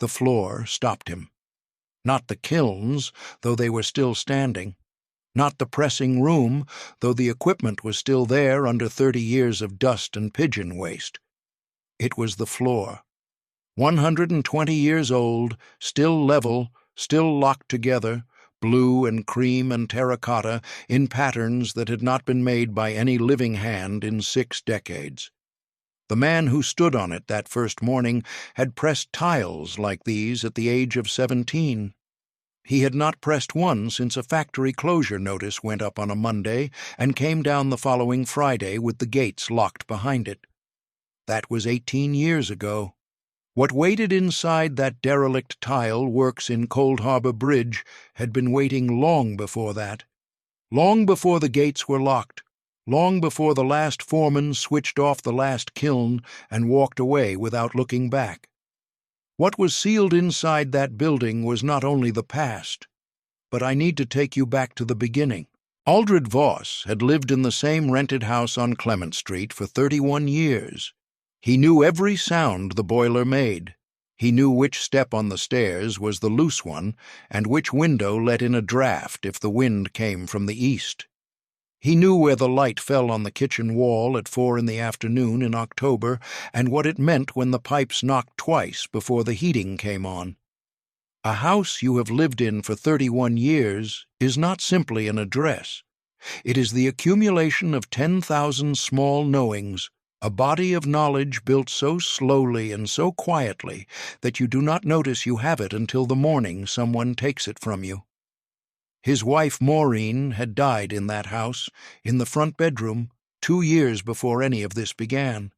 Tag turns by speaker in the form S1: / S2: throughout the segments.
S1: The floor stopped him. Not the kilns, though they were still standing. Not the pressing room, though the equipment was still there under 30 years of dust and pigeon waste. It was the floor. 120 years old, still level, still locked together, blue and cream and terracotta in patterns that had not been made by any living hand in 6 decades. The man who stood on it that first morning had pressed tiles like these at the age of 17. He had not pressed one since a factory closure notice went up on a Monday and came down the following Friday with the gates locked behind it. That was 18 years ago. What waited inside that derelict tile works in Cold Harbor Bridge had been waiting long before that. Long before the gates were locked. Long before the last foreman switched off the last kiln and walked away without looking back. What was sealed inside that building was not only the past, but I need to take you back to the beginning. Aldred Voss had lived in the same rented house on Clement Street for 31 years. He knew every sound the boiler made. He knew which step on the stairs was the loose one and which window let in a draft if the wind came from the east. He knew where the light fell on the kitchen wall at 4 in the afternoon in October and what it meant when the pipes knocked twice before the heating came on. A house you have lived in for 31 years is not simply an address. It is the accumulation of 10,000 small knowings, a body of knowledge built so slowly and so quietly that you do not notice you have it until the morning someone takes it from you. His wife Maureen had died in that house, in the front bedroom, 2 years before any of this began.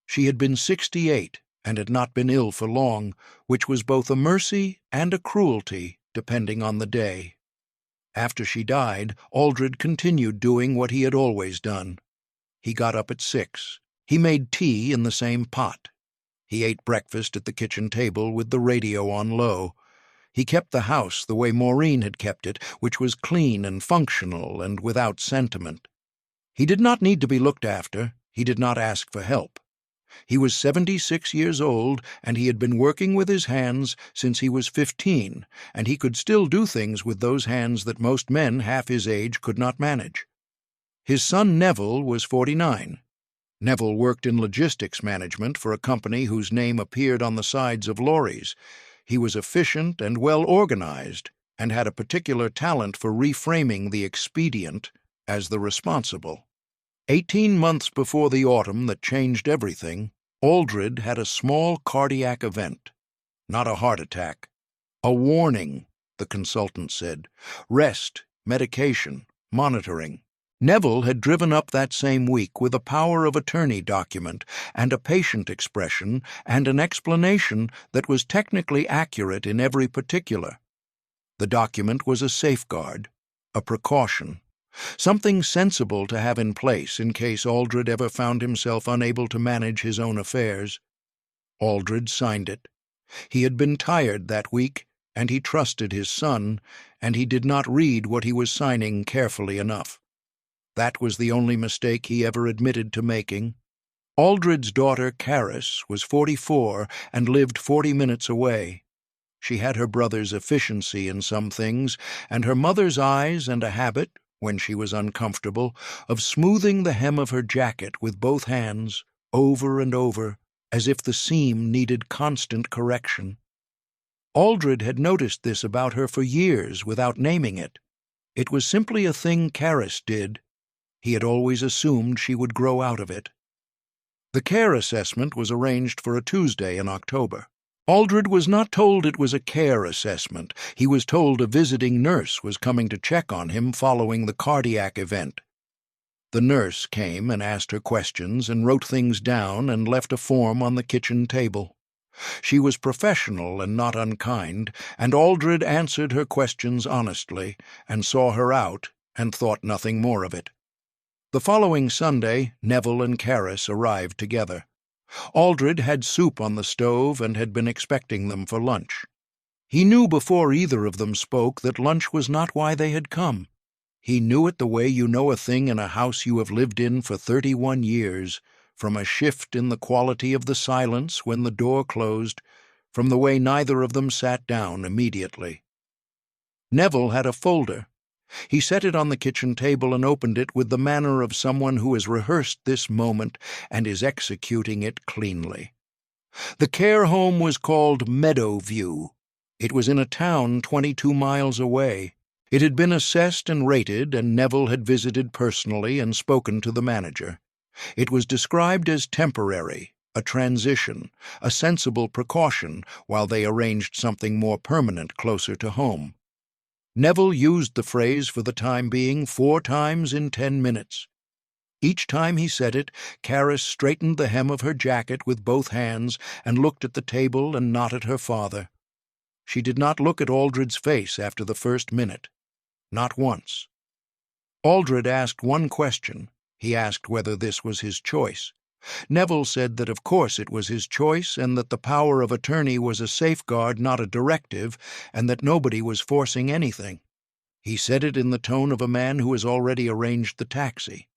S1: She had been 68 and had not been ill for long, which was both a mercy and a cruelty, depending on the day. After she died, Aldred continued doing what he had always done. He got up at 6. He made tea in the same pot. He ate breakfast at the kitchen table with the radio on low. He kept the house the way Maureen had kept it, which was clean and functional and without sentiment. He did not need to be looked after. He did not ask for help. He was 76 years old, and he had been working with his hands since he was 15, and he could still do things with those hands that most men half his age could not manage. His son Neville was 49. Neville worked in logistics management for a company whose name appeared on the sides of lorries. He was efficient and well-organized, and had a particular talent for reframing the expedient as the responsible. 18 months before the autumn that changed everything, Aldred had a small cardiac event. Not a heart attack. A warning, the consultant said. Rest, medication, monitoring. Neville had driven up that same week with a power of attorney document and a patient expression and an explanation that was technically accurate in every particular. The document was a safeguard, a precaution, something sensible to have in place in case Aldred ever found himself unable to manage his own affairs. Aldred signed it. He had been tired that week, and he trusted his son, and he did not read what he was signing carefully enough. That was the only mistake he ever admitted to making. Aldred's daughter, Caris, was 44 and lived 40 minutes away. She had her brother's efficiency in some things, and her mother's eyes and a habit, when she was uncomfortable, of smoothing the hem of her jacket with both hands, over and over, as if the seam needed constant correction. Aldred had noticed this about her for years without naming it. It was simply a thing Caris did. He had always assumed she would grow out of it. The care assessment was arranged for a Tuesday in October. Aldred was not told it was a care assessment. He was told a visiting nurse was coming to check on him following the cardiac event. The nurse came and asked her questions and wrote things down and left a form on the kitchen table. She was professional and not unkind, and Aldred answered her questions honestly and saw her out and thought nothing more of it. The following Sunday, Neville and Caris arrived together. Aldred had soup on the stove and had been expecting them for lunch. He knew before either of them spoke that lunch was not why they had come. He knew it the way you know a thing in a house you have lived in for 31 years, from a shift in the quality of the silence when the door closed, from the way neither of them sat down immediately. Neville had a folder. He set it on the kitchen table and opened it with the manner of someone who has rehearsed this moment and is executing it cleanly. The care home was called Meadowview. It was in a town 22 miles away. It had been assessed and rated, and Neville had visited personally and spoken to the manager. It was described as temporary, a transition, a sensible precaution, while they arranged something more permanent closer to home. Neville used the phrase for the time being 4 times in 10 minutes. Each time he said it, Caris straightened the hem of her jacket with both hands and looked at the table and not at her father. She did not look at Aldred's face after the first minute. Not once. Aldred asked one question. He asked whether this was his choice. Neville said that of course it was his choice, and that the power of attorney was a safeguard, not a directive, and that nobody was forcing anything. He said it in the tone of a man who has already arranged the taxi.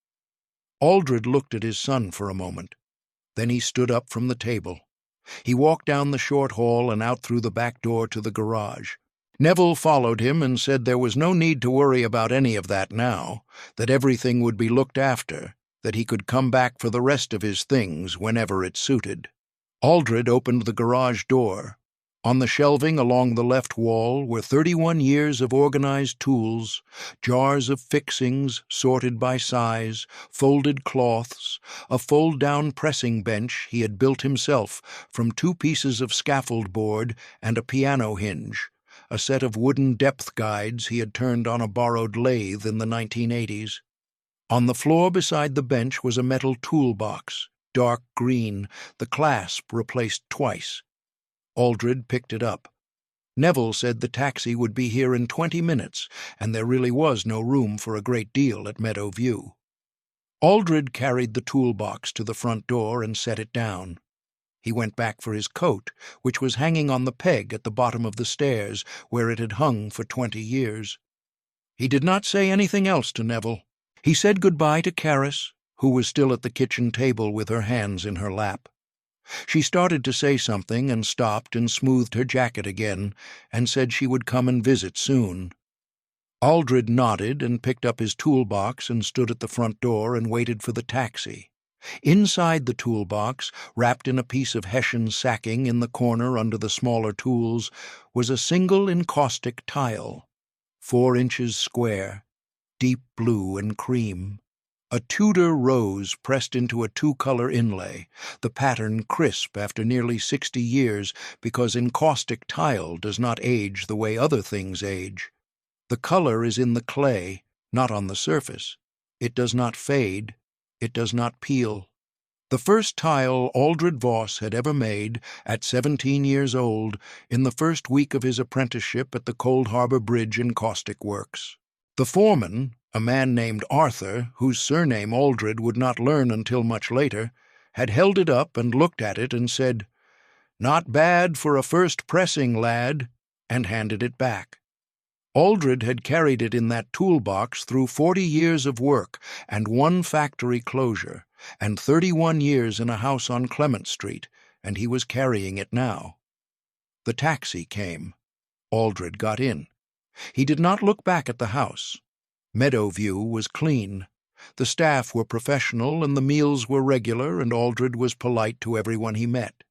S1: Aldred looked at his son for a moment. Then he stood up from the table. He walked down the short hall and out through the back door to the garage. Neville followed him and said there was no need to worry about any of that now, that everything would be looked after, that he could come back for the rest of his things whenever it suited. Aldred opened the garage door. On the shelving along the left wall were 31 years of organized tools, jars of fixings sorted by size, folded cloths, a fold-down pressing bench he had built himself from 2 pieces of scaffold board and a piano hinge, a set of wooden depth guides he had turned on a borrowed lathe in the 1980s. On the floor beside the bench was a metal toolbox, dark green, the clasp replaced twice. Aldred picked it up. Neville said the taxi would be here in 20 minutes, and there really was no room for a great deal at Meadowview. Aldred carried the toolbox to the front door and set it down. He went back for his coat, which was hanging on the peg at the bottom of the stairs, where it had hung for 20 years. He did not say anything else to Neville. He said goodbye to Caris, who was still at the kitchen table with her hands in her lap. She started to say something and stopped and smoothed her jacket again and said she would come and visit soon. Aldred nodded and picked up his toolbox and stood at the front door and waited for the taxi. Inside the toolbox, wrapped in a piece of Hessian sacking in the corner under the smaller tools, was a single encaustic tile, 4 inches square, deep blue and cream. A Tudor rose pressed into a 2-color inlay, the pattern crisp after nearly 60 years because encaustic tile does not age the way other things age. The color is in the clay, not on the surface. It does not fade. It does not peel. The first tile Aldred Voss had ever made, at 17 years old, in the first week of his apprenticeship at the Cold Harbor Bridge Encaustic Works. The foreman, a man named Arthur, whose surname Aldred would not learn until much later, had held it up and looked at it and said, "Not bad for a first pressing, lad," and handed it back. Aldred had carried it in that toolbox through 40 years of work and 1 factory closure, and 31 years in a house on Clement Street, and he was carrying it now. The taxi came. Aldred got in. He did not look back at the house. Meadowview was clean. The staff were professional and the meals were regular, and Aldred was polite to everyone he met.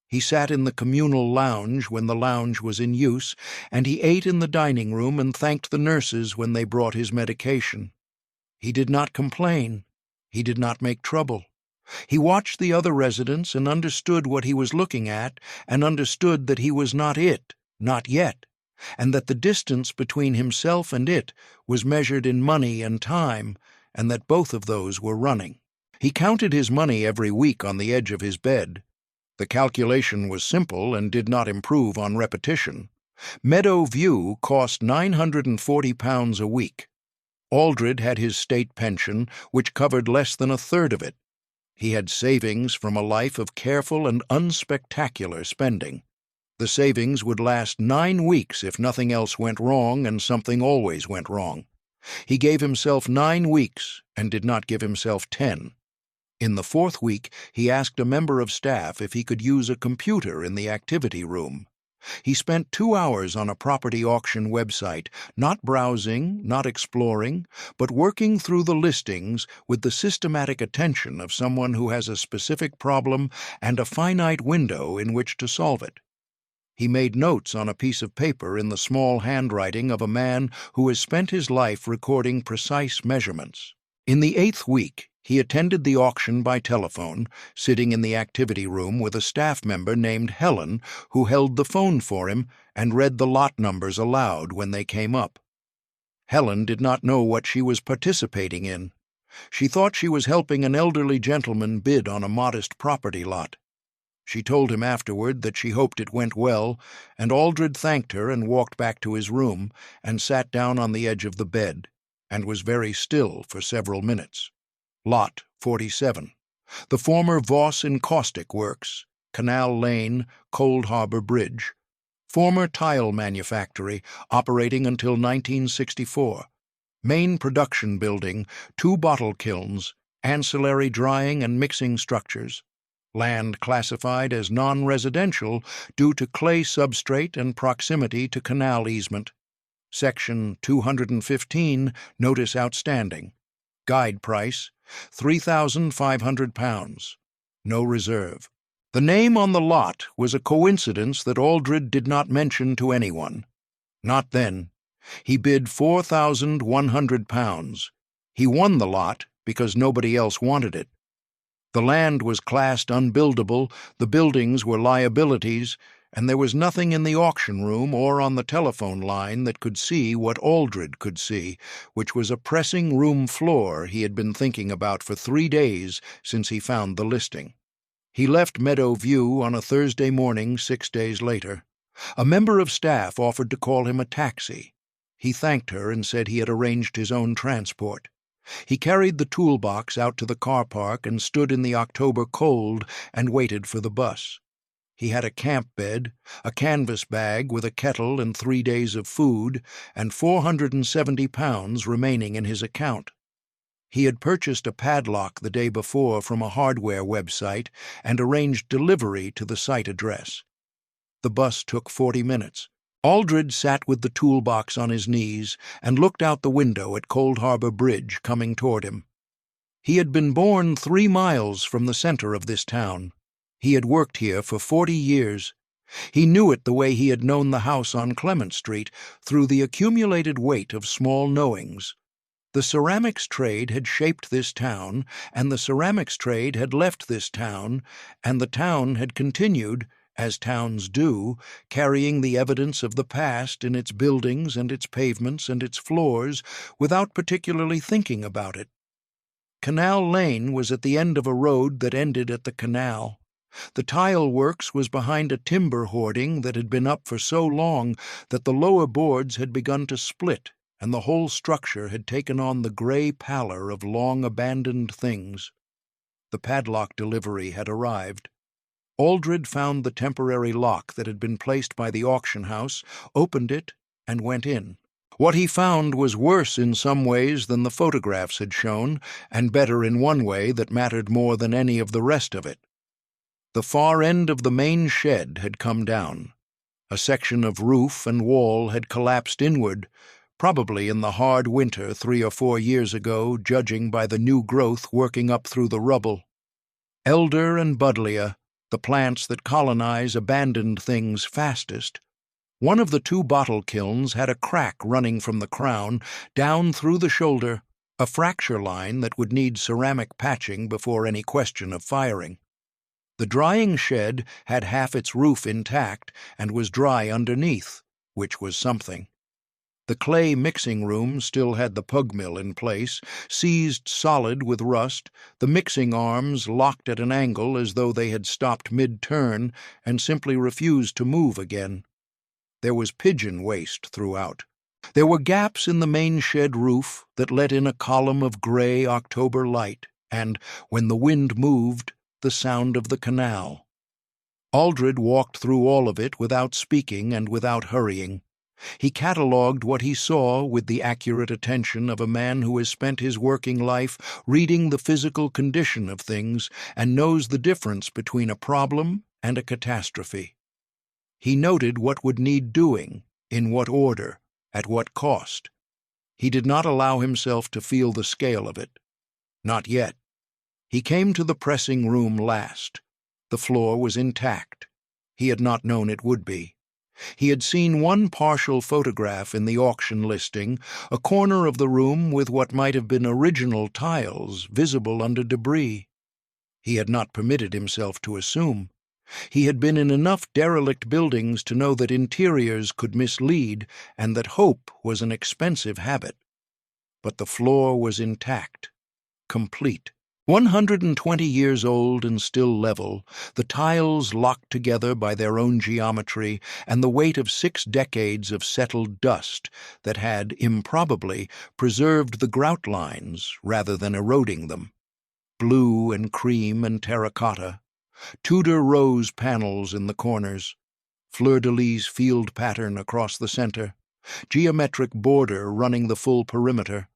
S1: He sat in the communal lounge when the lounge was in use, and he ate in the dining room and thanked the nurses when they brought his medication. He did not complain. He did not make trouble. He watched the other residents and understood what he was looking at, and understood that he was not it, not yet, and that the distance between himself and it was measured in money and time, and that both of those were running. He counted his money every week on the edge of his bed. The calculation was simple and did not improve on repetition. Meadowview cost £940 a week. Aldred had his state pension, which covered less than 1/3 of it. He had savings from a life of careful and unspectacular spending. The savings would last 9 weeks if nothing else went wrong, and something always went wrong. He gave himself 9 weeks and did not give himself 10. In the fourth week, he asked a member of staff if he could use a computer in the activity room. He spent 2 hours on a property auction website, not browsing, not exploring, but working through the listings with the systematic attention of someone who has a specific problem and a finite window in which to solve it. He made notes on a piece of paper in the small handwriting of a man who has spent his life recording precise measurements. In the 8th week, he attended the auction by telephone, sitting in the activity room with a staff member named Helen, who held the phone for him and read the lot numbers aloud when they came up. Helen did not know what she was participating in. She thought she was helping an elderly gentleman bid on a modest property lot. She told him afterward that she hoped it went well, and Aldred thanked her and walked back to his room and sat down on the edge of the bed, and was very still for several minutes. Lot 47. The former Voss Encaustic Works, Canal Lane, Cold Harbor Bridge. Former tile manufactory, operating until 1964. Main production building, 2 bottle kilns, ancillary drying and mixing structures. Land classified as non-residential due to clay substrate and proximity to canal easement. Section 215, Notice Outstanding. Guide price, £3,500. No reserve. The name on the lot was a coincidence that Aldred did not mention to anyone. Not then. He bid £4,100. He won the lot because nobody else wanted it. The land was classed unbuildable, the buildings were liabilities, and there was nothing in the auction room or on the telephone line that could see what Aldred could see, which was a pressing room floor he had been thinking about for 3 days since he found the listing. He left Meadow View on a Thursday morning 6 days later. A member of staff offered to call him a taxi. He thanked her and said he had arranged his own transport. He carried the toolbox out to the car park and stood in the October cold and waited for the bus. He had a camp bed, a canvas bag with a kettle and 3 days of food, and £470 remaining in his account. He had purchased a padlock the day before from a hardware website and arranged delivery to the site address. The bus took 40 minutes. Aldred sat with the toolbox on his knees and looked out the window at Cold Harbor Bridge coming toward him. He had been born 3 miles from the center of this town. He had worked here for 40 years. He knew it the way he had known the house on Clement Street, through the accumulated weight of small knowings. The ceramics trade had shaped this town, and the ceramics trade had left this town, and the town had continued, as towns do, carrying the evidence of the past in its buildings and its pavements and its floors, without particularly thinking about it. Canal Lane was at the end of a road that ended at the canal. The tile works was behind a timber hoarding that had been up for so long that the lower boards had begun to split, and the whole structure had taken on the gray pallor of long-abandoned things. The padlock delivery had arrived. Aldred found the temporary lock that had been placed by the auction house, opened it, and went in. What he found was worse in some ways than the photographs had shown, and better in one way that mattered more than any of the rest of it. The far end of the main shed had come down. A section of roof and wall had collapsed inward, probably in the hard winter 3 or 4 years ago, judging by the new growth working up through the rubble. Elder and buddleia, the plants that colonize abandoned things fastest. One of the 2 bottle kilns had a crack running from the crown down through the shoulder, a fracture line that would need ceramic patching before any question of firing. The drying shed had half its roof intact and was dry underneath, which was something. The clay mixing room still had the pugmill in place, seized solid with rust, the mixing arms locked at an angle as though they had stopped mid-turn and simply refused to move again. There was pigeon waste throughout. There were gaps in the main shed roof that let in a column of gray October light, and, when the wind moved, the sound of the canal. Aldred walked through all of it without speaking and without hurrying. He catalogued what he saw with the accurate attention of a man who has spent his working life reading the physical condition of things and knows the difference between a problem and a catastrophe. He noted what would need doing, in what order, at what cost. He did not allow himself to feel the scale of it. Not yet. He came to the pressing room last. The floor was intact. He had not known it would be. He had seen one partial photograph in the auction listing, a corner of the room with what might have been original tiles visible under debris. He had not permitted himself to assume. He had been in enough derelict buildings to know that interiors could mislead and that hope was an expensive habit. But the floor was intact, complete. 120 years old and still level, the tiles locked together by their own geometry and the weight of 6 decades of settled dust that had, improbably, preserved the grout lines rather than eroding them. Blue and cream and terracotta, Tudor rose panels in the corners, fleur-de-lis field pattern across the center, geometric border running the full perimeter,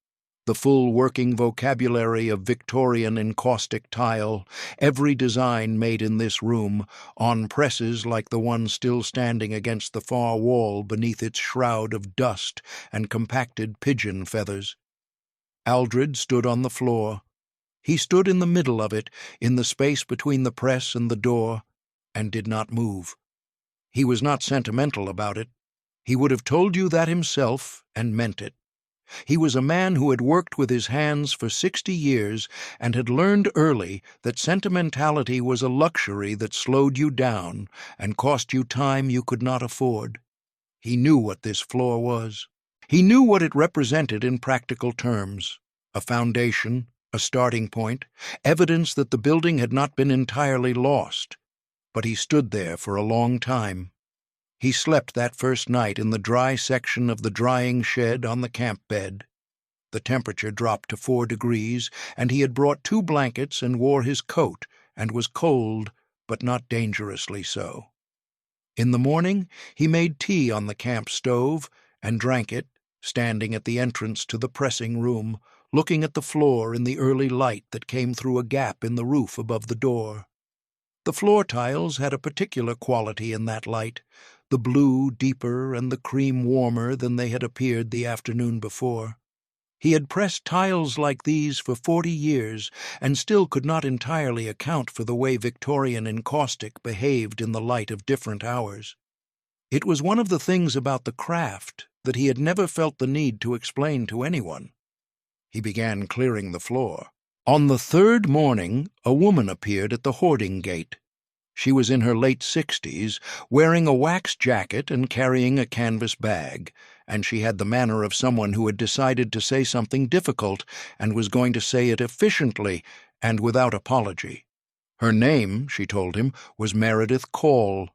S1: the full working vocabulary of Victorian encaustic tile, every design made in this room, on presses like the one still standing against the far wall beneath its shroud of dust and compacted pigeon feathers. Aldred stood on the floor. He stood in the middle of it, in the space between the press and the door, and did not move. He was not sentimental about it. He would have told you that himself and meant it. He was a man who had worked with his hands for 60 years and had learned early that sentimentality was a luxury that slowed you down and cost you time you could not afford. He knew what this floor was. He knew what it represented in practical terms: a foundation, a starting point, evidence that the building had not been entirely lost. But he stood there for a long time. He slept that first night in the dry section of the drying shed on the camp bed. The temperature dropped to 4 degrees, and he had brought 2 blankets and wore his coat, and was cold, but not dangerously so. In the morning, he made tea on the camp stove and drank it, standing at the entrance to the pressing room, looking at the floor in the early light that came through a gap in the roof above the door. The floor tiles had a particular quality in that light, the blue deeper and the cream warmer than they had appeared the afternoon before. He had pressed tiles like these for 40 years and still could not entirely account for the way Victorian encaustic behaved in the light of different hours. It was one of the things about the craft that he had never felt the need to explain to anyone. He began clearing the floor. On the 3rd morning, a woman appeared at the hoarding gate. She was in her late 60s, wearing a wax jacket and carrying a canvas bag, and she had the manner of someone who had decided to say something difficult and was going to say it efficiently and without apology. Her name, she told him, was Meredith Call.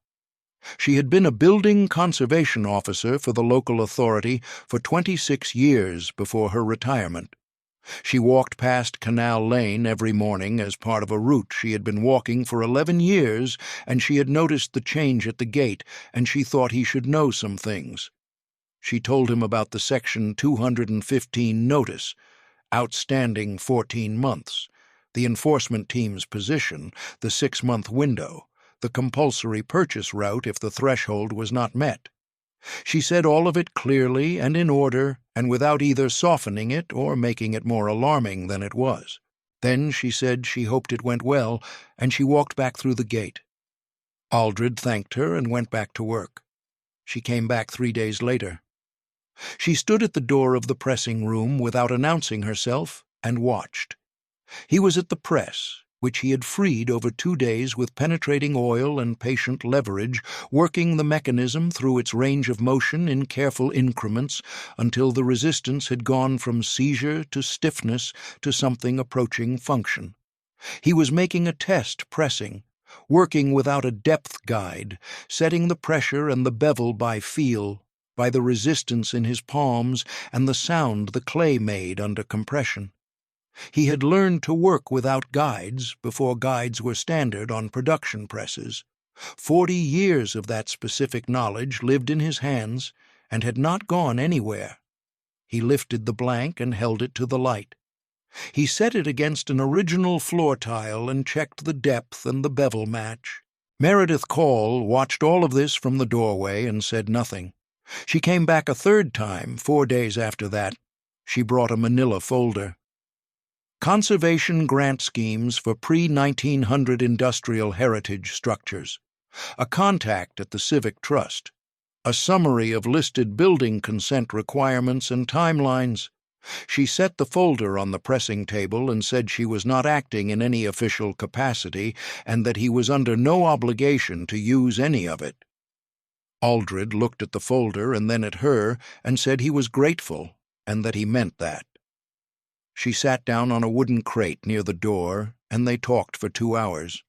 S1: She had been a building conservation officer for the local authority for 26 years before her retirement. She walked past Canal Lane every morning as part of a route she had been walking for 11 years, and she had noticed the change at the gate, and she thought he should know some things. She told him about the Section 215 notice, outstanding 14 months, the enforcement team's position, the 6-month window, the compulsory purchase route if the threshold was not met. She said all of it clearly and in order, and without either softening it or making it more alarming than it was. Then she said she hoped it went well, and she walked back through the gate. Aldred thanked her and went back to work. She came back 3 days later. She stood at the door of the pressing room without announcing herself and watched. He was at the press, which he had freed over 2 days with penetrating oil and patient leverage, working the mechanism through its range of motion in careful increments until the resistance had gone from seizure to stiffness to something approaching function. He was making a test pressing, working without a depth guide, setting the pressure and the bevel by feel, by the resistance in his palms and the sound the clay made under compression. He had learned to work without guides before guides were standard on production presses. 40 years of that specific knowledge lived in his hands, and had not gone anywhere. He lifted the blank and held it to the light. He set it against an original floor tile and checked the depth and the bevel match. Meredith Call watched all of this from the doorway and said nothing. She came back a third time 4 days after that. She brought a manila folder. Conservation grant schemes for pre-1900 industrial heritage structures. A contact at the Civic Trust. A summary of listed building consent requirements and timelines. She set the folder on the pressing table and said she was not acting in any official capacity and that he was under no obligation to use any of it. Aldred looked at the folder and then at her and said he was grateful and that he meant that. She sat down on a wooden crate near the door and they talked for 2 hours.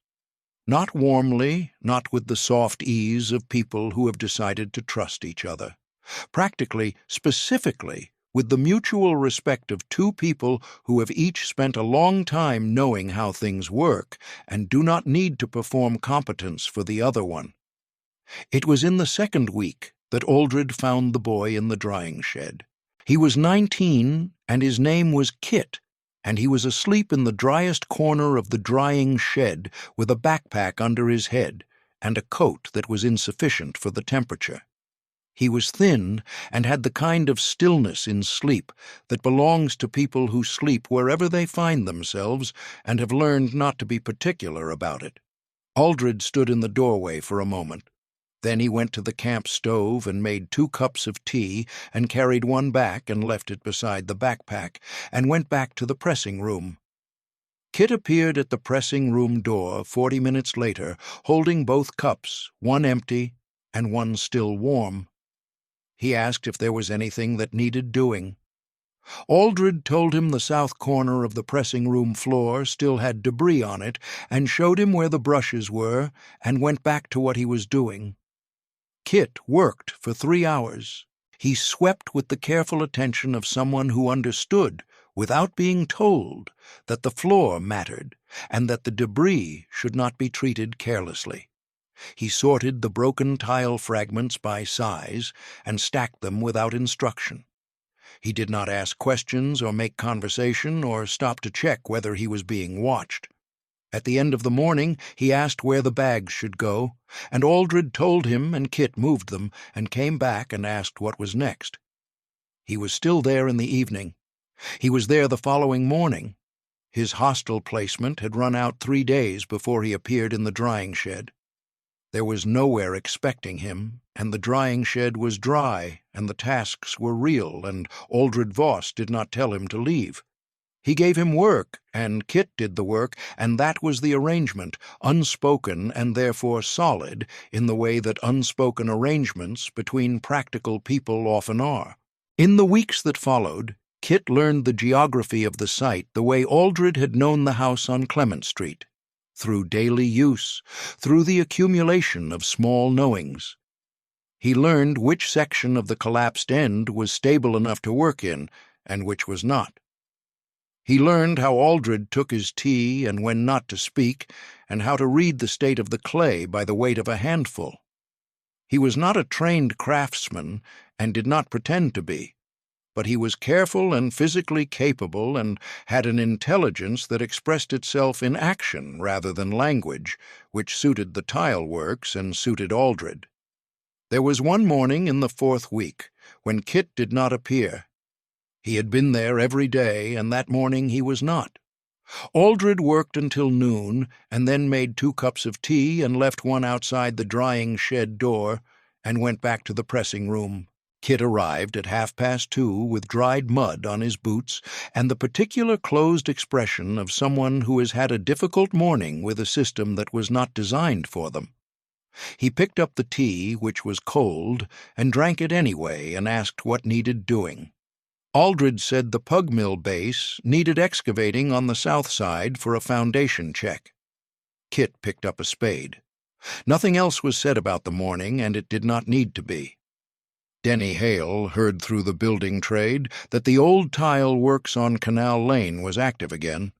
S1: Not warmly, not with the soft ease of people who have decided to trust each other. Practically, specifically, with the mutual respect of 2 people who have each spent a long time knowing how things work and do not need to perform competence for the other one. It was in the 2nd week that Aldred found the boy in the drying shed. He was 19, and his name was Kit, and he was asleep in the driest corner of the drying shed with a backpack under his head and a coat that was insufficient for the temperature. He was thin and had the kind of stillness in sleep that belongs to people who sleep wherever they find themselves and have learned not to be particular about it. Aldred stood in the doorway for a moment. Then he went to the camp stove and made 2 cups of tea and carried one back and left it beside the backpack and went back to the pressing room. Kit appeared at the pressing room door 40 minutes later, holding both cups, one empty and one still warm. He asked if there was anything that needed doing. Aldred told him the south corner of the pressing room floor still had debris on it and showed him where the brushes were and went back to what he was doing. Kit worked for 3 hours. He swept with the careful attention of someone who understood, without being told, that the floor mattered and that the debris should not be treated carelessly. He sorted the broken tile fragments by size and stacked them without instruction. He did not ask questions or make conversation or stop to check whether he was being watched. At the end of the morning, he asked where the bags should go, and Aldred told him and Kit moved them and came back and asked what was next. He was still there in the evening. He was there the following morning. His hostel placement had run out 3 days before he appeared in the drying shed. There was nowhere expecting him, and the drying shed was dry, and the tasks were real, and Aldred Voss did not tell him to leave. He gave him work, and Kit did the work, and that was the arrangement, unspoken and therefore solid in the way that unspoken arrangements between practical people often are. In the weeks that followed, Kit learned the geography of the site the way Aldred had known the house on Clement Street, through daily use, through the accumulation of small knowings. He learned which section of the collapsed end was stable enough to work in, and which was not. He learned how Aldred took his tea and when not to speak, and how to read the state of the clay by the weight of a handful. He was not a trained craftsman, and did not pretend to be, but he was careful and physically capable and had an intelligence that expressed itself in action rather than language, which suited the tile works and suited Aldred. There was one morning in the 4th week when Kit did not appear. He had been there every day, and that morning he was not. Aldred worked until noon, and then made 2 cups of tea and left one outside the drying shed door, and went back to the pressing room. Kit arrived at 2:30 with dried mud on his boots and the particular closed expression of someone who has had a difficult morning with a system that was not designed for them. He picked up the tea, which was cold, and drank it anyway and asked what needed doing. Aldred said the pugmill base needed excavating on the south side for a foundation check. Kit picked up a spade. Nothing else was said about the morning, and it did not need to be. Denny Hale heard through the building trade that the old tile works on Canal Lane was active again.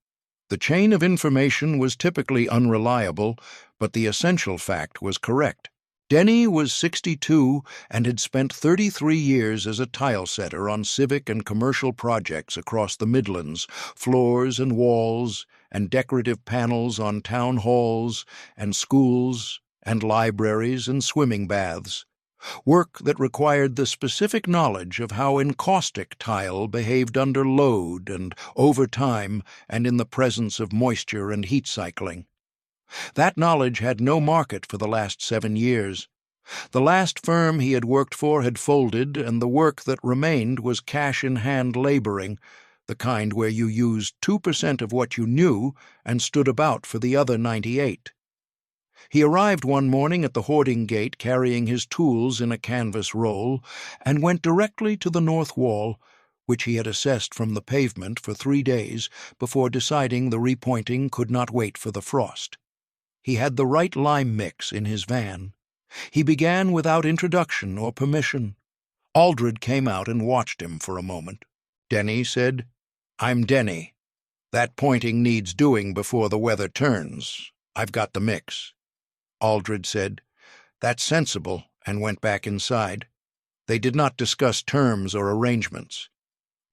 S1: The chain of information was typically unreliable, but the essential fact was correct. Denny was 62 and had spent 33 years as a tile setter on civic and commercial projects across the Midlands, floors and walls and decorative panels on town halls and schools and libraries and swimming baths, work that required the specific knowledge of how encaustic tile behaved under load and over time and in the presence of moisture and heat cycling. That knowledge had no market for the last 7 years. The last firm he had worked for had folded, and the work that remained was cash-in-hand laboring, the kind where you used 2% of what you knew and stood about for the other 98. He arrived one morning at the hoarding gate carrying his tools in a canvas roll and went directly to the north wall, which he had assessed from the pavement for 3 days before deciding the repointing could not wait for the frost. He had the right lime mix in his van. He began without introduction or permission. Aldred came out and watched him for a moment. Denny said, "I'm Denny. That pointing needs doing before the weather turns. I've got the mix." Aldred said, "That's sensible," and went back inside. They did not discuss terms or arrangements.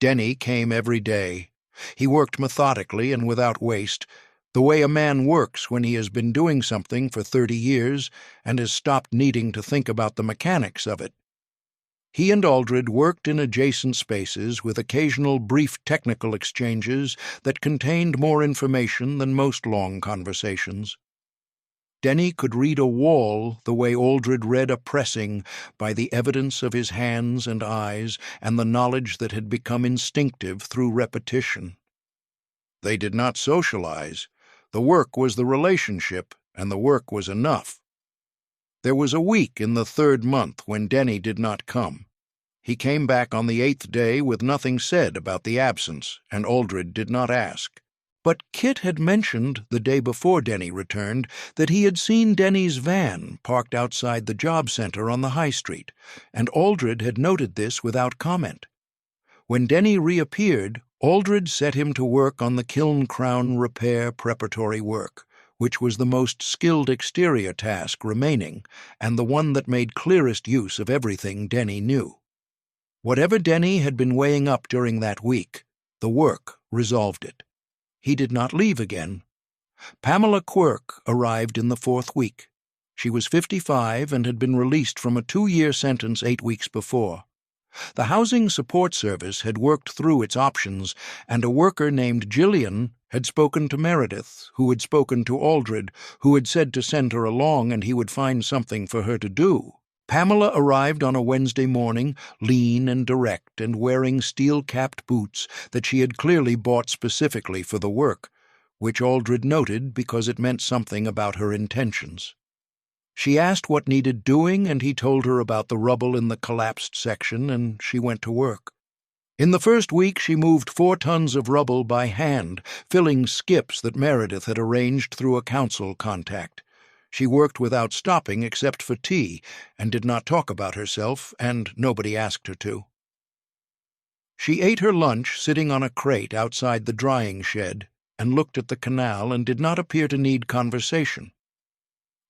S1: Denny came every day. He worked methodically and without waste, the way a man works when he has been doing something for 30 years and has stopped needing to think about the mechanics of it. He and Aldred worked in adjacent spaces with occasional brief technical exchanges that contained more information than most long conversations. Denny could read a wall the way Aldred read a pressing by the evidence of his hands and eyes and the knowledge that had become instinctive through repetition. They did not socialize. The work was the relationship, and the work was enough. There was a week in the 3rd month when Denny did not come. He came back on the 8th day with nothing said about the absence, and Aldred did not ask. But Kit had mentioned the day before Denny returned that he had seen Denny's van parked outside the job center on the high street, and Aldred had noted this without comment. When Denny reappeared, Aldred set him to work on the kiln crown repair preparatory work, which was the most skilled exterior task remaining, and the one that made clearest use of everything Denny knew. Whatever Denny had been weighing up during that week, the work resolved it. He did not leave again. Pamela Quirk arrived in the 4th week. She was 55 and had been released from a 2-year sentence 8 weeks before. The Housing Support Service had worked through its options, and a worker named Gillian had spoken to Meredith, who had spoken to Aldred, who had said to send her along and he would find something for her to do. Pamela arrived on a Wednesday morning, lean and direct and wearing steel-capped boots that she had clearly bought specifically for the work, which Aldred noted because it meant something about her intentions. She asked what needed doing, and he told her about the rubble in the collapsed section, and she went to work. In the 1st week she moved 4 tons of rubble by hand, filling skips that Meredith had arranged through a council contact. She worked without stopping except for tea, and did not talk about herself, and nobody asked her to. She ate her lunch sitting on a crate outside the drying shed, and looked at the canal and did not appear to need conversation.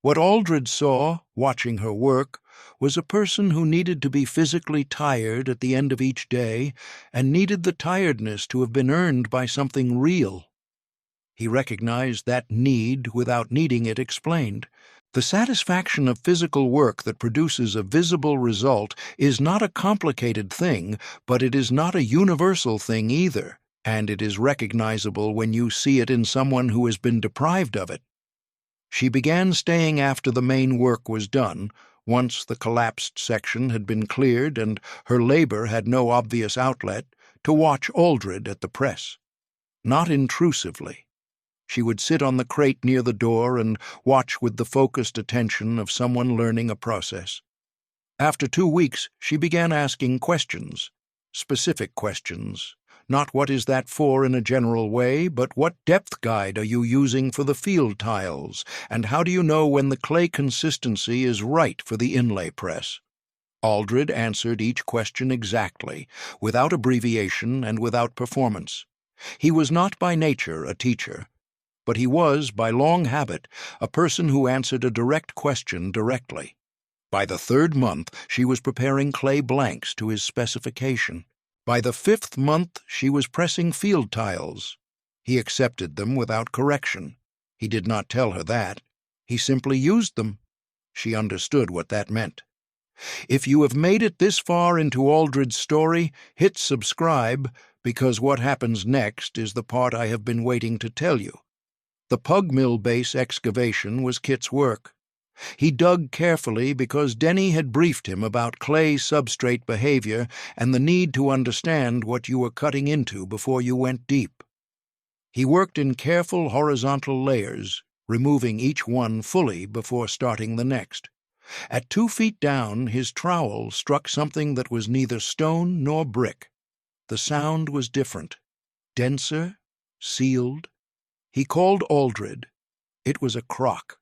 S1: What Aldred saw, watching her work, was a person who needed to be physically tired at the end of each day and needed the tiredness to have been earned by something real. He recognized that need without needing it explained. The satisfaction of physical work that produces a visible result is not a complicated thing, but it is not a universal thing either, and it is recognizable when you see it in someone who has been deprived of it. She began staying after the main work was done, once the collapsed section had been cleared and her labor had no obvious outlet, to watch Aldred at the press. Not intrusively. She would sit on the crate near the door and watch with the focused attention of someone learning a process. After 2 weeks, she began asking questions, specific questions. Not what is that for in a general way, but what depth guide are you using for the field tiles, and how do you know when the clay consistency is right for the inlay press? Aldred answered each question exactly, without abbreviation and without performance. He was not by nature a teacher, but he was, by long habit, a person who answered a direct question directly. By the 3rd month, she was preparing clay blanks to his specification. By the 5th month, she was pressing field tiles. He accepted them without correction. He did not tell her that. He simply used them. She understood what that meant. If you have made it this far into Aldred's story, hit subscribe, because what happens next is the part I have been waiting to tell you. The pugmill base excavation was Kit's work. He dug carefully because Denny had briefed him about clay substrate behavior and the need to understand what you were cutting into before you went deep. He worked in careful horizontal layers, removing each one fully before starting the next. At 2 feet down, his trowel struck something that was neither stone nor brick. The sound was different, denser, sealed. He called Aldred. It was a crock.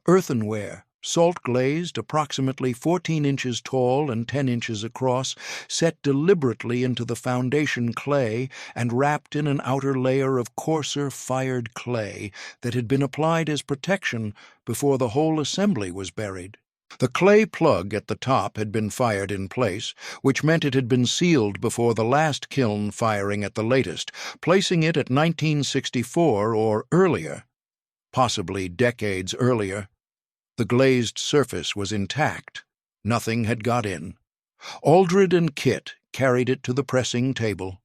S1: Earthenware, salt-glazed, approximately 14 inches tall and 10 inches across, set deliberately into the foundation clay and wrapped in an outer layer of coarser fired clay that had been applied as protection before the whole assembly was buried. The clay plug at the top had been fired in place, which meant it had been sealed before the last kiln firing at the latest, placing it at 1964 or earlier. Possibly decades earlier. The glazed surface was intact. Nothing had got in. Aldred and Kit carried it to the pressing table.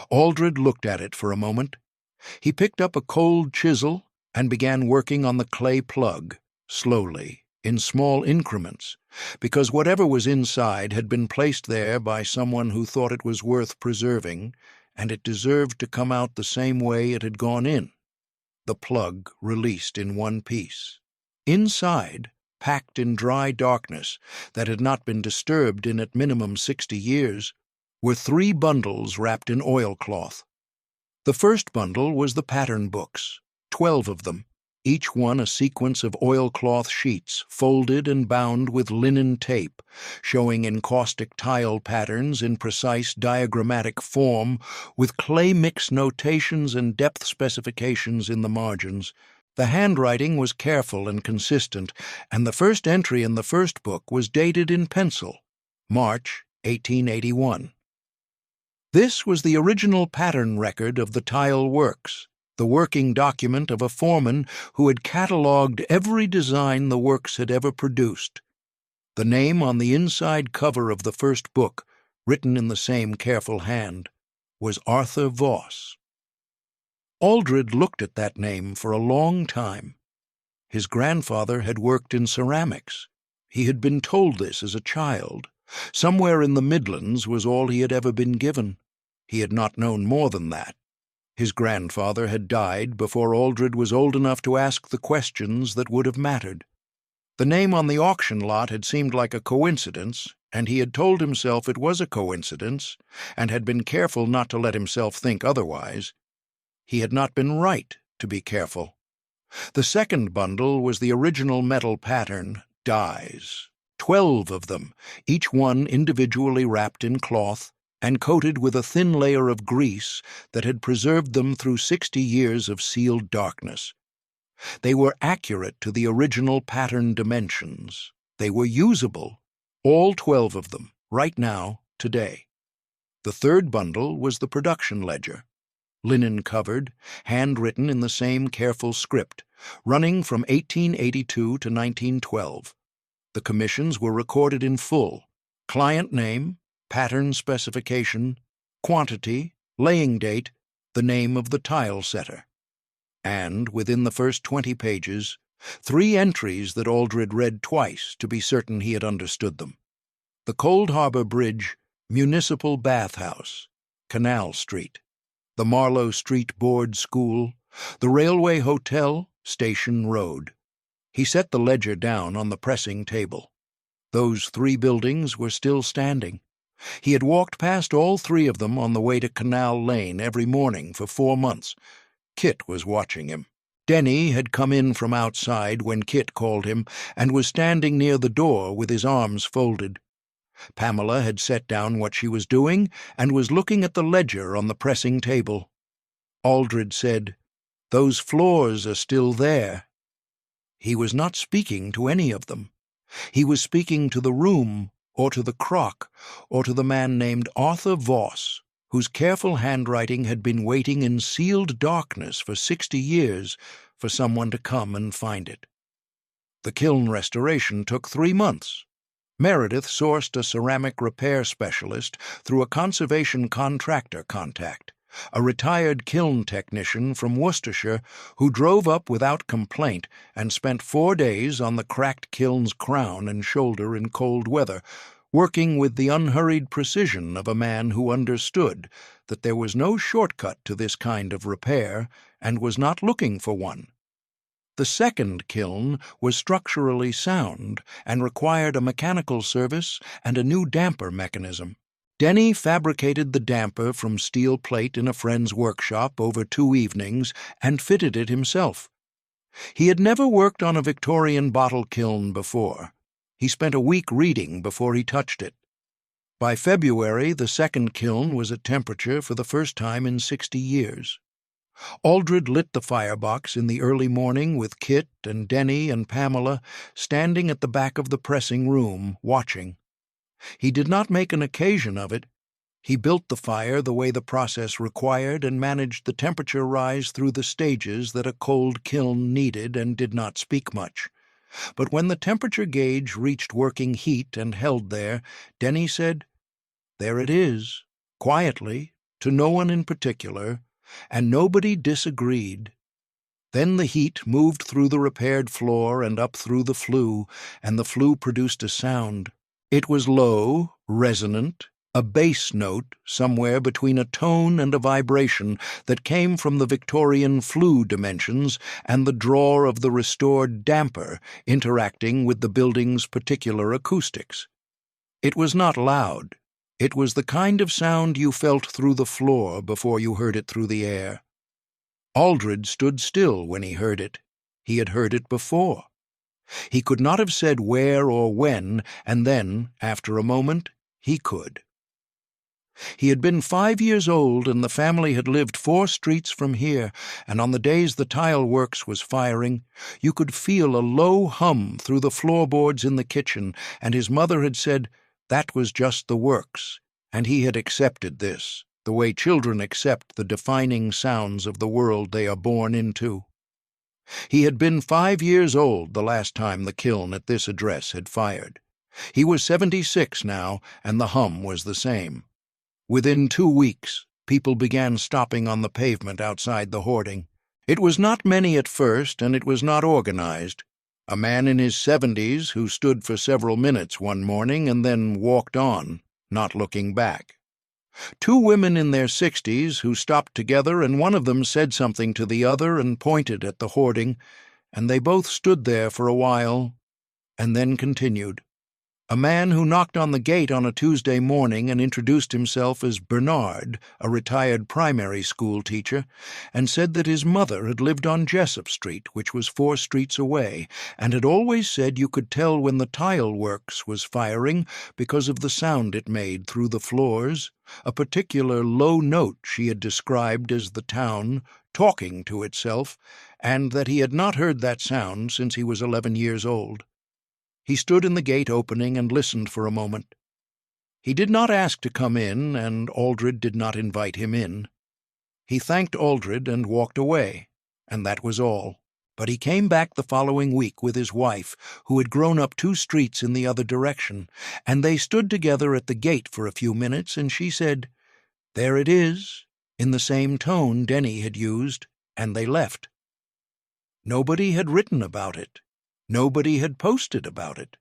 S1: Aldred looked at it for a moment. He picked up a cold chisel and began working on the clay plug, slowly, in small increments, because whatever was inside had been placed there by someone who thought it was worth preserving, and it deserved to come out the same way it had gone in. The plug released in one piece. Inside, packed in dry darkness that had not been disturbed in at minimum 60 years, were 3 bundles wrapped in oilcloth. The first bundle was the pattern books, 12 of them, each one a sequence of oilcloth sheets folded and bound with linen tape, showing encaustic tile patterns in precise diagrammatic form, with clay mix notations and depth specifications in the margins. The handwriting was careful and consistent, and the first entry in the first book was dated in pencil, March 1881. This was the original pattern record of the tile works, the working document of a foreman who had catalogued every design the works had ever produced. The name on the inside cover of the first book, written in the same careful hand, was Arthur Voss. Aldred looked at that name for a long time. His grandfather had worked in ceramics. He had been told this as a child. Somewhere in the Midlands was all he had ever been given. He had not known more than that. His grandfather had died before Aldred was old enough to ask the questions that would have mattered. The name on the auction lot had seemed like a coincidence, and he had told himself it was a coincidence, and had been careful not to let himself think otherwise. He had not been right to be careful. The second bundle was the original metal pattern, dies, 12 of them, each one individually wrapped in cloth and coated with a thin layer of grease that had preserved them through 60 years of sealed darkness. They were accurate to the original pattern dimensions. They were usable, all 12 of them, right now, today. The third bundle was the production ledger, linen-covered, handwritten in the same careful script, running from 1882 to 1912. The commissions were recorded in full: client name, pattern specification, quantity, laying date, the name of the tile setter. And, within the first 20 pages, 3 entries that Aldred read twice to be certain he had understood them. The Cold Harbor Bridge, Municipal Bathhouse, Canal Street. The Marlow Street Board School, the Railway Hotel, Station Road. He set the ledger down on the pressing table. Those 3 buildings were still standing. He had walked past all 3 of them on the way to Canal Lane every morning for 4 months. Kit was watching him. Denny had come in from outside when Kit called him and was standing near the door with his arms folded. Pamela had set down what she was doing and was looking at the ledger on the pressing table. Aldred said, "Those floors are still there." He was not speaking to any of them. He was speaking to the room, or to the crock, or to the man named Arthur Voss, whose careful handwriting had been waiting in sealed darkness for 60 years for someone to come and find it. The kiln restoration took 3 months. Meredith sourced a ceramic repair specialist through a conservation contractor contact, a retired kiln technician from Worcestershire who drove up without complaint and spent 4 days on the cracked kiln's crown and shoulder in cold weather, working with the unhurried precision of a man who understood that there was no shortcut to this kind of repair and was not looking for one. The second kiln was structurally sound and required a mechanical service and a new damper mechanism. Denny fabricated the damper from steel plate in a friend's workshop over 2 evenings and fitted it himself. He had never worked on a Victorian bottle kiln before. He spent a week reading before he touched it. By February, the second kiln was at temperature for the first time in 60 years. Aldred lit the firebox in the early morning with Kit and Denny and Pamela standing at the back of the pressing room, watching. He did not make an occasion of it. He built the fire the way the process required and managed the temperature rise through the stages that a cold kiln needed and did not speak much. But when the temperature gauge reached working heat and held there, Denny said, "There it is," quietly, to no one in particular, and nobody disagreed. Then the heat moved through the repaired floor and up through the flue, and the flue produced a sound. It was low, resonant, a bass note somewhere between a tone and a vibration that came from the Victorian flue dimensions and the drawer of the restored damper interacting with the building's particular acoustics. It was not loud. It was the kind of sound you felt through the floor before you heard it through the air. Aldred stood still when he heard it. He had heard it before. He could not have said where or when, and then, after a moment, he could. He had been 5 years old, and the family had lived 4 streets from here, and on the days the tile works was firing, you could feel a low hum through the floorboards in the kitchen, and his mother had said, that was just the works, and he had accepted this, the way children accept the defining sounds of the world they are born into. He had been 5 years old the last time the kiln at this address had fired. He was 76 now, and the hum was the same. Within 2 weeks, people began stopping on the pavement outside the hoarding. It was not many at first, and it was not organized. A man in his 70s who stood for several minutes one morning and then walked on, not looking back. 2 women in their 60s who stopped together, and one of them said something to the other and pointed at the hoarding, and they both stood there for a while and then continued. A man who knocked on the gate on a Tuesday morning and introduced himself as Bernard, a retired primary school teacher, and said that his mother had lived on Jessup Street, which was 4 streets away, and had always said you could tell when the tile works was firing because of the sound it made through the floors, a particular low note she had described as the town talking to itself, and that he had not heard that sound since he was 11 years old. He stood in the gate opening and listened for a moment. He did not ask to come in, and Aldred did not invite him in. He thanked Aldred and walked away, and that was all. But he came back the following week with his wife, who had grown up 2 streets in the other direction, and they stood together at the gate for a few minutes, and she said, "There it is," in the same tone Denny had used, and they left. Nobody had written about it. Nobody had posted about it.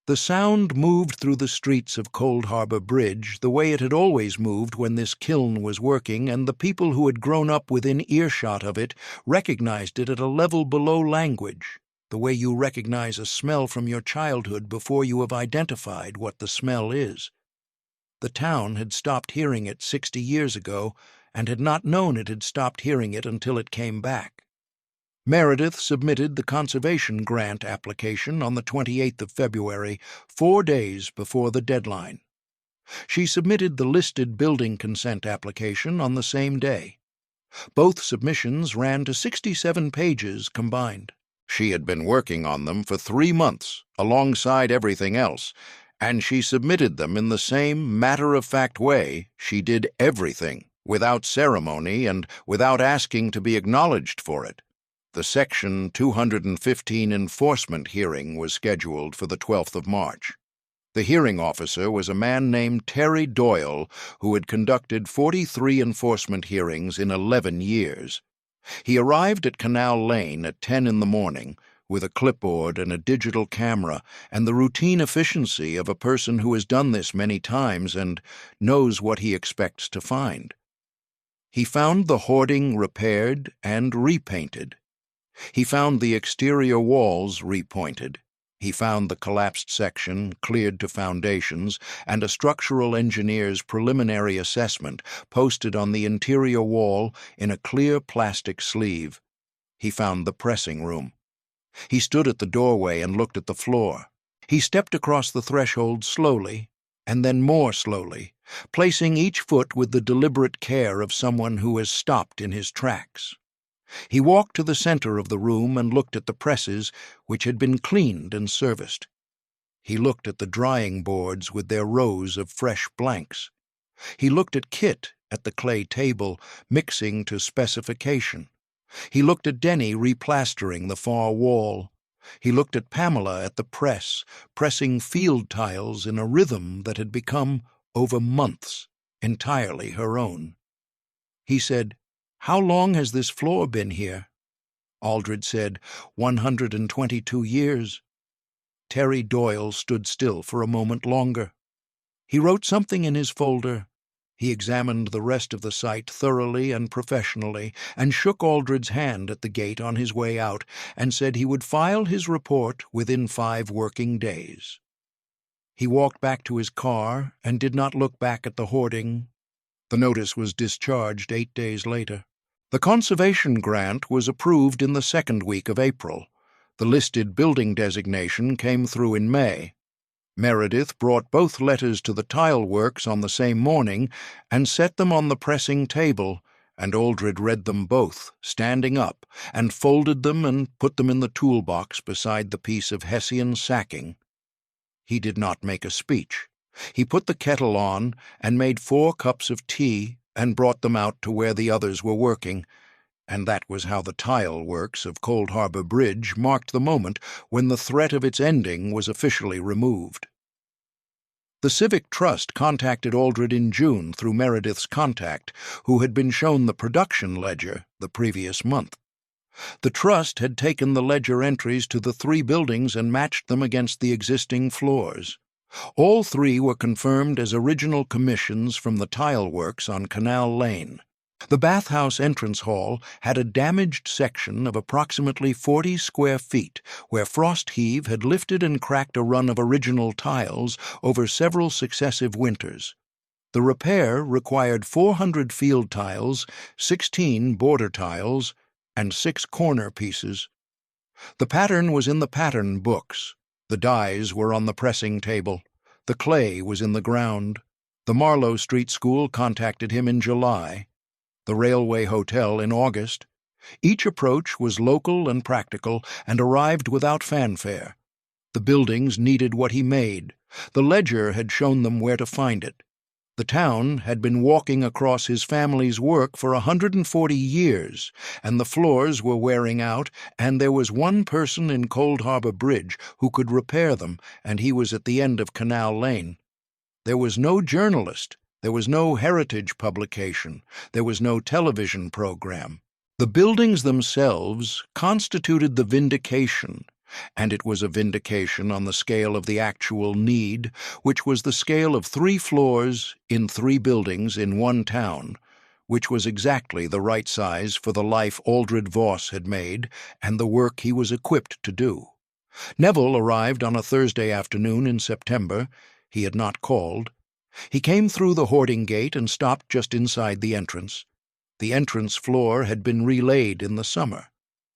S1: The sound moved through the streets of Cold Harbor Bridge the way it had always moved when this kiln was working, and the people who had grown up within earshot of it recognized it at a level below language, the way you recognize a smell from your childhood before you have identified what the smell is. The town had stopped hearing it 60 years ago, and had not known it had stopped hearing it until it came back. Meredith submitted the conservation grant application on the 28th of February, 4 days before the deadline. She submitted the listed building consent application on the same day. Both submissions ran to 67 pages combined. She had been working on them for 3 months, alongside everything else, and she submitted them in the same matter-of-fact way she did everything, without ceremony and without asking to be acknowledged for it. The Section 215 enforcement hearing was scheduled for the 12th of March. The hearing officer was a man named Terry Doyle, who had conducted 43 enforcement hearings in 11 years. He arrived at Canal Lane at 10 in the morning with a clipboard and a digital camera and the routine efficiency of a person who has done this many times and knows what he expects to find. He found the hoarding repaired and repainted. He found the exterior walls repointed. He found the collapsed section cleared to foundations and a structural engineer's preliminary assessment posted on the interior wall in a clear plastic sleeve. He found the pressing room. He stood at the doorway and looked at the floor. He stepped across the threshold slowly, and then more slowly, placing each foot with the deliberate care of someone who has stopped in his tracks. He walked to the center of the room and looked at the presses, which had been cleaned and serviced. He looked at the drying boards with their rows of fresh blanks. He looked at Kit at the clay table, mixing to specification. He looked at Denny replastering the far wall. He looked at Pamela at the press, pressing field tiles in a rhythm that had become, over months, entirely her own. He said, "How long has this floor been here?" Aldred said, 122 years. Terry Doyle stood still for a moment longer. He wrote something in his folder. He examined the rest of the site thoroughly and professionally, and shook Aldred's hand at the gate on his way out, and said he would file his report within 5 working days. He walked back to his car and did not look back at the hoarding. The notice was discharged 8 days later. The conservation grant was approved in the 2nd week of April. The listed building designation came through in May. Meredith brought both letters to the tile works on the same morning and set them on the pressing table, and Aldred read them both, standing up, and folded them and put them in the toolbox beside the piece of Hessian sacking. He did not make a speech. He put the kettle on and made 4 cups of tea and brought them out to where the others were working, and that was how the tile works of Cold Harbor Bridge marked the moment when the threat of its ending was officially removed. The Civic Trust contacted Aldred in June through Meredith's contact, who had been shown the production ledger the previous month. The Trust had taken the ledger entries to the 3 buildings and matched them against the existing floors. All 3 were confirmed as original commissions from the tile works on Canal Lane. The bathhouse entrance hall had a damaged section of approximately 40 square feet, where frost heave had lifted and cracked a run of original tiles over several successive winters. The repair required 400 field tiles, 16 border tiles, and 6 corner pieces. The pattern was in the pattern books. The dyes were on the pressing table. The clay was in the ground. The Marlow Street School contacted him in July. The Railway Hotel in August. Each approach was local and practical and arrived without fanfare. The buildings needed what he made. The ledger had shown them where to find it. The town had been walking across his family's work for 140 years, and the floors were wearing out, and there was one person in Cold Harbor Bridge who could repair them, and he was at the end of Canal Lane. There was no journalist. There was no heritage publication. There was no television program. The buildings themselves constituted the vindication, and it was a vindication on the scale of the actual need, which was the scale of 3 floors in 3 buildings in one town, which was exactly the right size for the life Aldred Voss had made and the work he was equipped to do. Neville arrived on a Thursday afternoon in September. He had not called. He came through the hoarding gate and stopped just inside the entrance. The entrance floor had been relaid in the summer.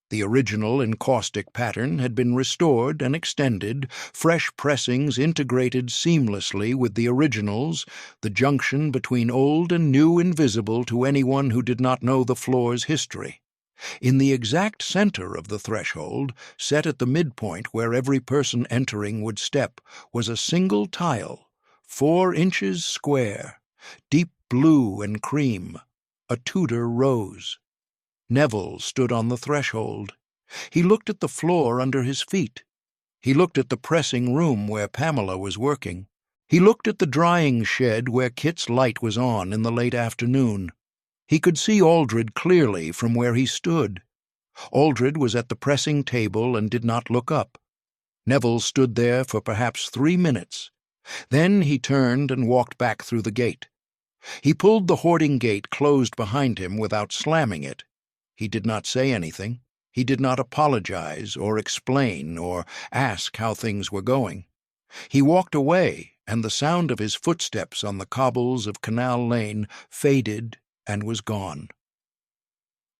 S1: The original encaustic pattern had been restored and extended, fresh pressings integrated seamlessly with the originals, the junction between old and new invisible to anyone who did not know the floor's history. In the exact center of the threshold, set at the midpoint where every person entering would step, was a single tile, 4 inches square, deep blue and cream, a Tudor rose. Neville stood on the threshold. He looked at the floor under his feet. He looked at the pressing room where Pamela was working. He looked at the drying shed where Kit's light was on in the late afternoon. He could see Aldred clearly from where he stood. Aldred was at the pressing table and did not look up. Neville stood there for perhaps 3 minutes. Then he turned and walked back through the gate. He pulled the hoarding gate closed behind him without slamming it. He did not say anything. He did not apologize or explain or ask how things were going. He walked away, and the sound of his footsteps on the cobbles of Canal Lane faded and was gone.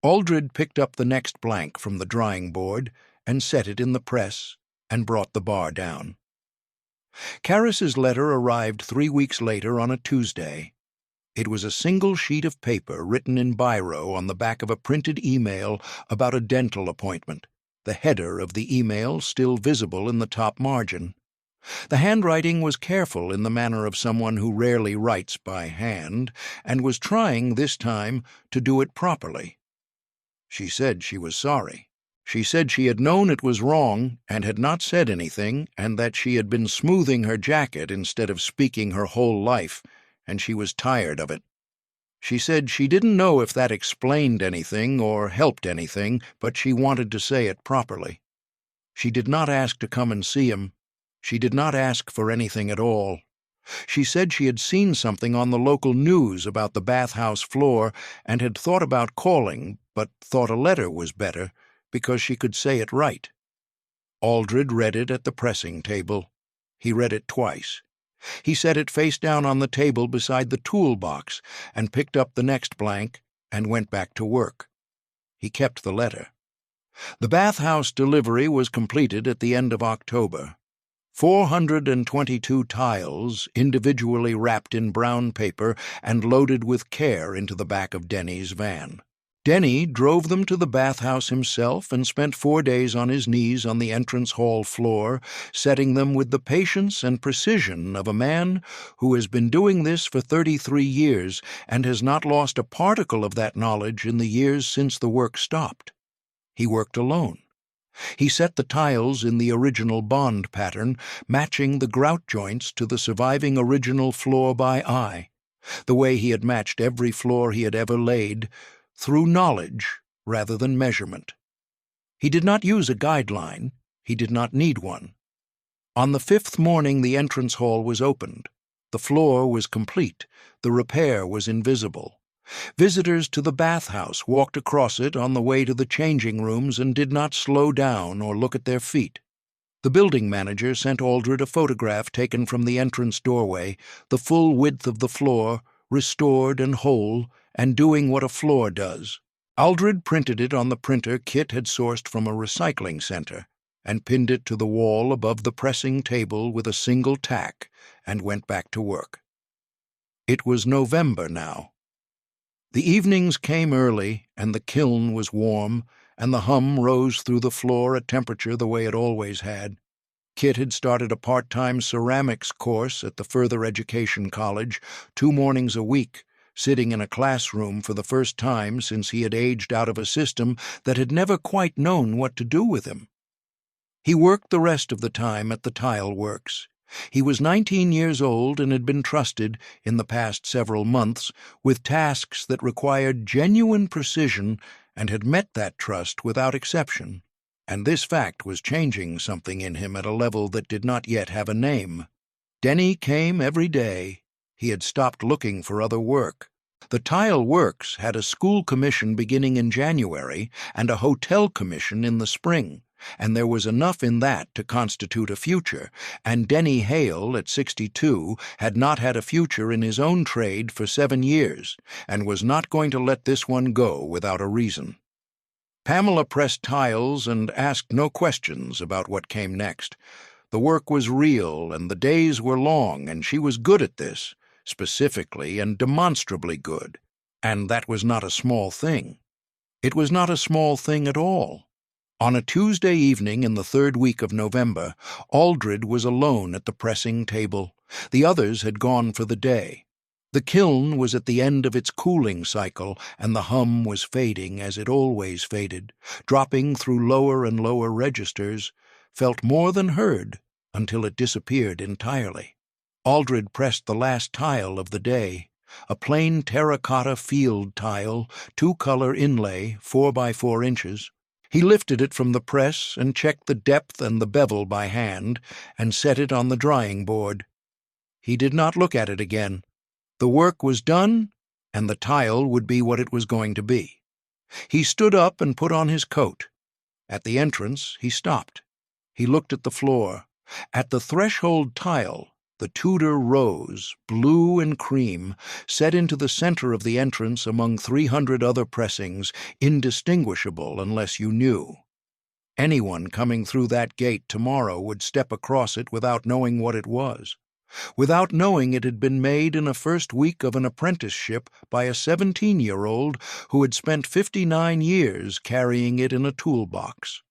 S1: Aldred picked up the next blank from the drying board and set it in the press and brought the bar down. Carris's letter arrived 3 weeks later on a Tuesday. It was a single sheet of paper written in biro on the back of a printed email about a dental appointment, the header of the email still visible in the top margin. The handwriting was careful in the manner of someone who rarely writes by hand, and was trying, this time, to do it properly. She said she was sorry. She said she had known it was wrong and had not said anything, and that she had been smoothing her jacket instead of speaking her whole life, and she was tired of it. She said she didn't know if that explained anything or helped anything, but she wanted to say it properly. She did not ask to come and see him. She did not ask for anything at all. She said she had seen something on the local news about the bathhouse floor and had thought about calling, but thought a letter was better because she could say it right. Aldred read it at the pressing table. He read it twice. He set it face down on the table beside the toolbox and picked up the next blank and went back to work. He kept the letter. The bathhouse delivery was completed at the end of October. 422 tiles, individually wrapped in brown paper and loaded with care into the back of Denny's van. Denny drove them to the bathhouse himself and spent 4 days on his knees on the entrance hall floor, setting them with the patience and precision of a man who has been doing this for 33 years and has not lost a particle of that knowledge in the years since the work stopped. He worked alone. He set the tiles in the original bond pattern, matching the grout joints to the surviving original floor by eye, the way he had matched every floor he had ever laid, through knowledge rather than measurement. He did not use a guideline. He did not need one. On the 5th morning the entrance hall was opened. The floor was complete. The repair was invisible. Visitors to the bathhouse walked across it on the way to the changing rooms and did not slow down or look at their feet. The building manager sent Aldred a photograph taken from the entrance doorway, the full width of the floor, restored and whole, and doing what a floor does. Aldred printed it on the printer Kit had sourced from a recycling center, and pinned it to the wall above the pressing table with a single tack, and went back to work. It was November now. The evenings came early, and the kiln was warm, and the hum rose through the floor at temperature the way it always had. Kit had started a part-time ceramics course at the Further Education College, 2 mornings a week, sitting in a classroom for the first time since he had aged out of a system that had never quite known what to do with him. He worked the rest of the time at the tile works. He was 19 years old and had been trusted, in the past several months, with tasks that required genuine precision and had met that trust without exception. And this fact was changing something in him at a level that did not yet have a name. Denny came every day. He had stopped looking for other work. The tile works had a school commission beginning in January and a hotel commission in the spring, and there was enough in that to constitute a future, and Denny Hale, at 62, had not had a future in his own trade for 7 years, and was not going to let this one go without a reason. Pamela pressed tiles and asked no questions about what came next. The work was real, and the days were long, and she was good at this, specifically and demonstrably good, and that was not a small thing. It was not a small thing at all. On a Tuesday evening in the third week of November, Aldred was alone at the pressing table. The others had gone for the day. The kiln was at the end of its cooling cycle, and the hum was fading as it always faded, dropping through lower and lower registers, felt more than heard, until it disappeared entirely. Aldred pressed the last tile of the day, a plain terracotta field tile, two-color inlay, 4 by 4 inches. He lifted it from the press and checked the depth and the bevel by hand, and set it on the drying board. He did not look at it again. The work was done, and the tile would be what it was going to be. He stood up and put on his coat. At the entrance, he stopped. He looked at the floor. At the threshold tile, the Tudor rose, blue and cream, set into the center of the entrance among 300 other pressings, indistinguishable unless you knew. Anyone coming through that gate tomorrow would step across it without knowing what it was, without knowing it had been made in a first week of an apprenticeship by a 17-year-old who had spent 59 years carrying it in a toolbox,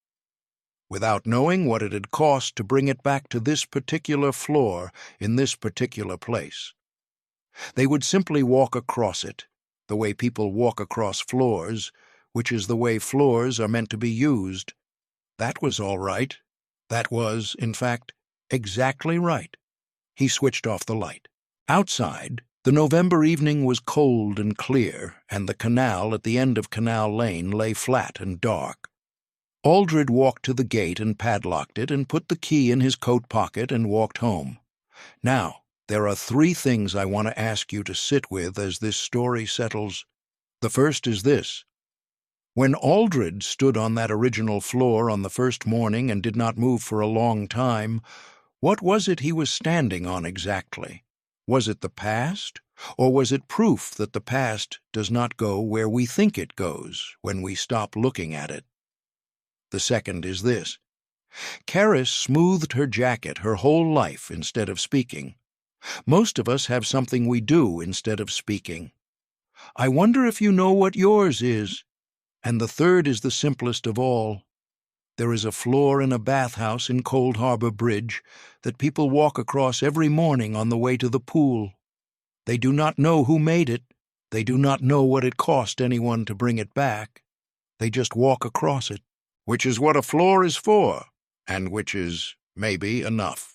S1: without knowing what it had cost to bring it back to this particular floor in this particular place. They would simply walk across it, the way people walk across floors, which is the way floors are meant to be used. That was all right. That was, in fact, exactly right. He switched off the light. Outside, the November evening was cold and clear, and the canal at the end of Canal Lane lay flat and dark. Aldred walked to the gate and padlocked it and put the key in his coat pocket and walked home. Now, there are 3 things I want to ask you to sit with as this story settles. The first is this. When Aldred stood on that original floor on the first morning and did not move for a long time, what was it he was standing on exactly? Was it the past, or was it proof that the past does not go where we think it goes when we stop looking at it? The second is this. Karis smoothed her jacket her whole life instead of speaking. Most of us have something we do instead of speaking. I wonder if you know what yours is. And the third is the simplest of all. There is a floor in a bathhouse in Cold Harbor Bridge that people walk across every morning on the way to the pool. They do not know who made it. They do not know what it cost anyone to bring it back. They just walk across it, which is what a floor is for, and which is maybe enough.